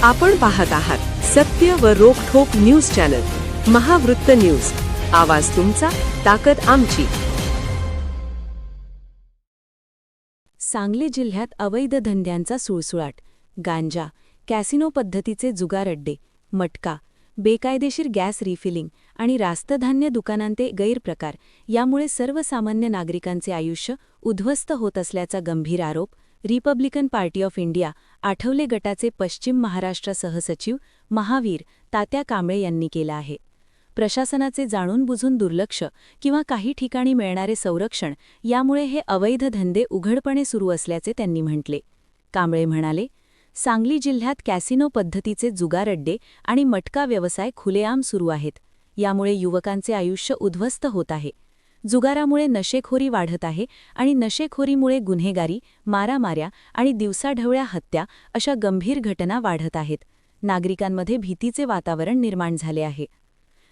आपण पाहत आहात सत्य व रोखठोक न्यूज चॅनल महावृत्त न्यूज। आवाज तुमचा, ताकद आमची। सांगली जिल्ह्यात अवैध धंद्यांचा सुळसुळाट। गांजा, कॅसिनो पद्धतीचे जुगार अड्डे, मटका, बेकायदेशीर गॅस रिफिलिंग आणि रास्त धान्य दुकानांचे गैरप्रकार यामुळे सर्वसामान्य नागरिकांचे आयुष्य उद्ध्वस्त होत असल्याचा गंभीर आरोप Republican party of India Athawale गटाचे पश्चिम महाराष्ट्र सहसचिव महावीर तात्या कांबळे यांनी केला आहे। प्रशासनाचे जाणून बुजून दुर्लक्ष किंवा काही ठिकाणी मिळणारे संरक्षण यामुळे हे अवैध धंदे उघडपणे सुरू असल्याचे त्यांनी म्हटले। कांबळे म्हणाले, सांगली जिल्ह्यात कॅसिनो पद्धतीचे जुगार अड्डे आणि मटका व्यवसाय खुलेआम सुरू आहेत। यामुळे युवकांचे आयुष्य उद्ध्वस्त होत आहे। जुगारामुळे नशेखोरी वाढत आहे आणि नशेखोरीमुळे गुन्हेगारी, मारामाऱ्या आणि दिवसाढवळ्या हत्या अशा गंभीर घटना वाढत आहेत। नागरिकांमध्ये भीतीचे वातावरण निर्माण झाले आहे।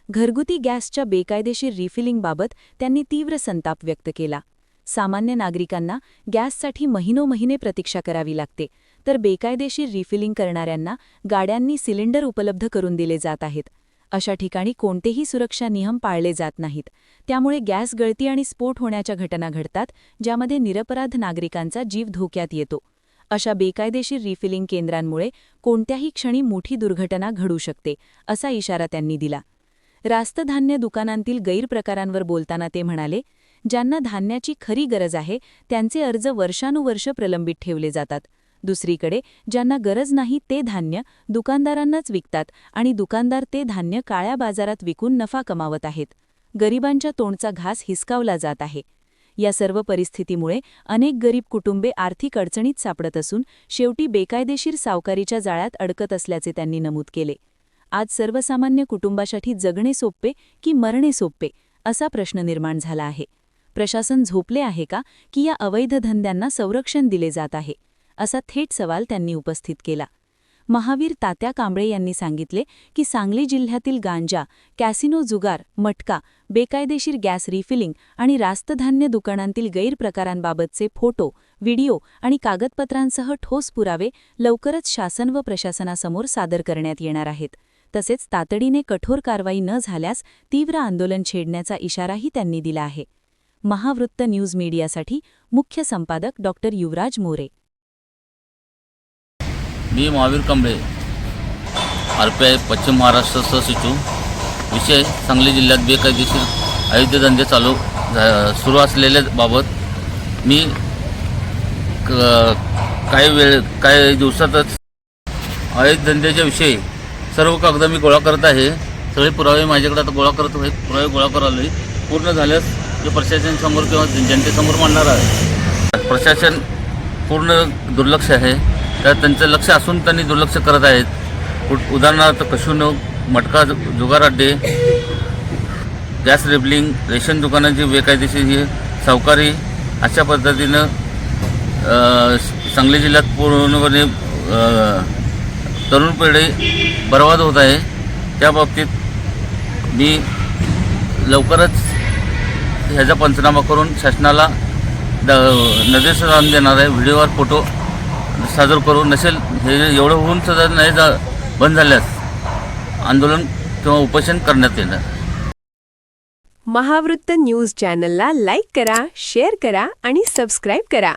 घरगुती गॅसच्या बेकायदेशीर रिफिलिंगबाबत त्यांनी तीव्र संताप व्यक्त केला। सामान्य नागरिकांना गॅससाठी महिनोमहिने प्रतीक्षा करावी लागते, तर बेकायदेशीर रिफिलिंग करणाऱ्यांना गाड्यांनी सिलेंडर उपलब्ध करून दिले जात आहेत। अशा ठिकाणी कोणतेही सुरक्षा नियम पाळले जात नाहीत, त्यामुळे गॅस गळती आणि स्फोट होण्याच्या घटना घडतात, ज्यामध्ये निरपराध नागरिकांचा जीव धोक्यात येतो। अशा बेकायदेशीर रिफिलिंग केंद्रांमुळे कोणत्याही क्षणी मोठी दुर्घटना घडू शकते, असा इशारा त्यांनी दिला। रास्त धान्य दुकानांतील गैरप्रकारांवर बोलताना ते म्हणाले, ज्यांना धान्याची खरी गरज आहे त्यांचे अर्ज वर्षानुवर्ष प्रलंबित ठेवले जातात। दुसरीकडे ज्यांना गरज नाही ते धान्य दुकानदारांनाच विकतात आणि दुकानदार ते धान्य काळ्या बाजारात विकून नफा कमावत आहेत। गरिबांच्या तोंडचा घास हिसकावला जात आहे। या सर्व परिस्थितीमुळे अनेक गरीब कुटुंबे आर्थिक अडचणीत सापडत असून शेवटी बेकायदेशीर सावकारीच्या जाळ्यात अडकत असल्याचे त्यांनी नमूद केले। आज सर्वसामान्य कुटुंबासाठी जगणे सोपे की मरणे सोपे असा प्रश्न निर्माण झाला आहे। प्रशासन झोपले आहे का की या अवैध धंद्यांना संरक्षण दिले जात आहे, असा थेट सवाल त्यांनी उपस्थित केला। महावीर तात्या कांबळे यांनी सांगितले की सांगली जिल्ह्यातील गांजा, कॅसिनो जुगार, मटका, बेकायदेशीर गॅस रिफिलिंग आणि रास्त धान्य दुकानांतील गैरप्रकारांबाबतचे फोटो, व्हिडिओ आणि कागदपत्रांसह ठोस पुरावे लवकरच शासन व प्रशासनासमोर सादर करण्यात येणार आहेत। तसेच तातडीने कठोर कारवाई न झाल्यास तीव्र आंदोलन छेडण्याचा इशाराही त्यांनी दिला आहे। महावृत्त न्यूज मीडियासाठी मुख्य संपादक डॉ. युवराज मोरे। मी महावीर कांबळे, RPI पश्चिम महाराष्ट्र सहसचिव। विषय सांगली जिल्ह्यात बेकायदेशीर अवैध धंदे सुरू असलेल्याबाबत मी काही दिवसातच अवैध धंद्याच्या विषयी सर्व कागद मी गोळा करत आहे। सगळे पुरावे माझ्याकडे आता गोळा करत आहे। पुरावे गोळा करायला पूर्ण झाल्यास जे प्रशासनासमोर किंवा जनतेसमोर मांडणार आहे। प्रशासन पूर्ण दुर्लक्ष आहे, तर त्यांचं लक्ष असून त्यांनी दुर्लक्ष करत आहेत। उदाहरणार्थ कॅसिनो, मटका, जुगार अड्डे, गॅस रिफिलिंग, रेशन दुकानांची बेकायदेशीर ही सावकारी अशा पद्धतीनं सांगली जिल्ह्यात पूर्णपणे तरुण पिढी बर्बाद होत आहे। त्या बाबतीत मी लवकरच ह्याचा पंचनामा करून शासनाला निर्देशन देणार आहे। व्हिडिओवर फोटो सादर करून नसेल हे एवढं होऊन सुद्धा नाही बंद झाल्यास आंदोलन किंवा उपोषण करण्यात येणार। महावृत्त न्यूज चॅनलला लाईक करा, शेअर करा आणि सबस्क्राईब करा।